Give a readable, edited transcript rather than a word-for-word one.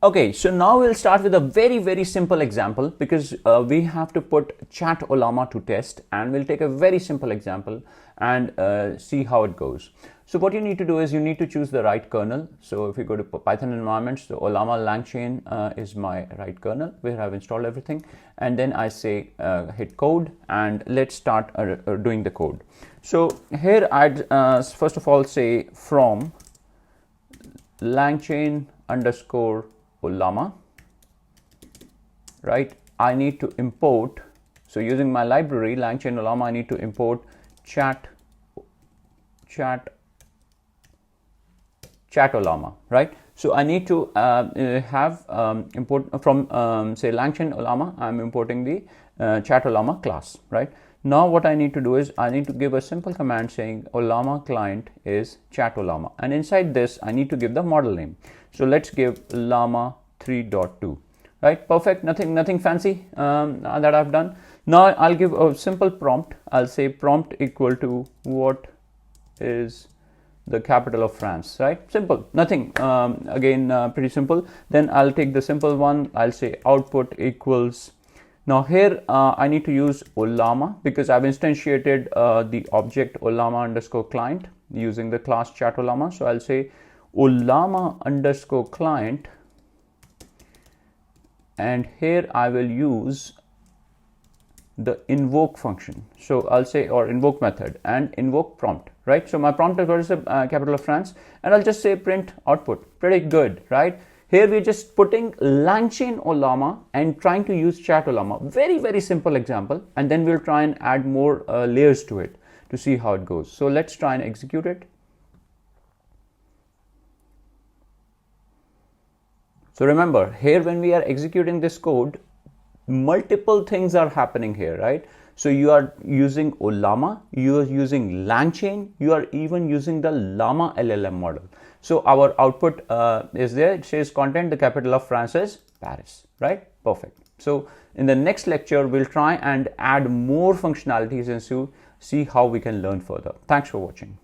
Okay, so now we'll start with a very simple example because we have to put ChatOllama to test, and we'll take a very simple example and see how it goes. So what you need to do is you need to choose the right kernel. So if you go to Python environments, the LLaMA LangChain is my right kernel where I've installed everything, and then I say hit code, and let's start doing the code. So here I'd first of all say from LangChain underscore LLaMA, right? I need to import, so using my library LangChain LLaMA, I need to import ChatOllama, right? So I need to have import from say LangChain LLaMA. I'm importing the ChatOllama class, right? Now what I need to do is I need to give a simple command saying LLaMA client is ChatOllama, and inside this I need to give the model name. So let's give LLaMA 3.2, right? Perfect. Nothing fancy that I've done. Now I'll give a simple prompt. I'll say prompt equal to what is the capital of France, right? Simple, nothing, again pretty simple. Then I'll take the simple one. I'll say output equals, now here I need to use LLaMA because I've instantiated the object LLaMA underscore client using the class ChatOllama. So I'll say LLaMA underscore client, and here I will use the invoke function. So I'll say, or invoke method, and invoke prompt, right? So my prompt is what is the capital of France, and I'll just say print output. Pretty good, right? Here we're just putting LangChain LLaMA and trying to use ChatOllama. Very simple example, and then we'll try and add more layers to it to see how it goes. So let's try and execute it. So remember, here when we are executing this code, multiple things are happening here, right? So you are using LLaMA, you are using LangChain, you are even using the LLaMA LLM model. So our output is there. It says content, the capital of France is Paris, right? Perfect. So in the next lecture, we'll try and add more functionalities and see how we can learn further. Thanks for watching.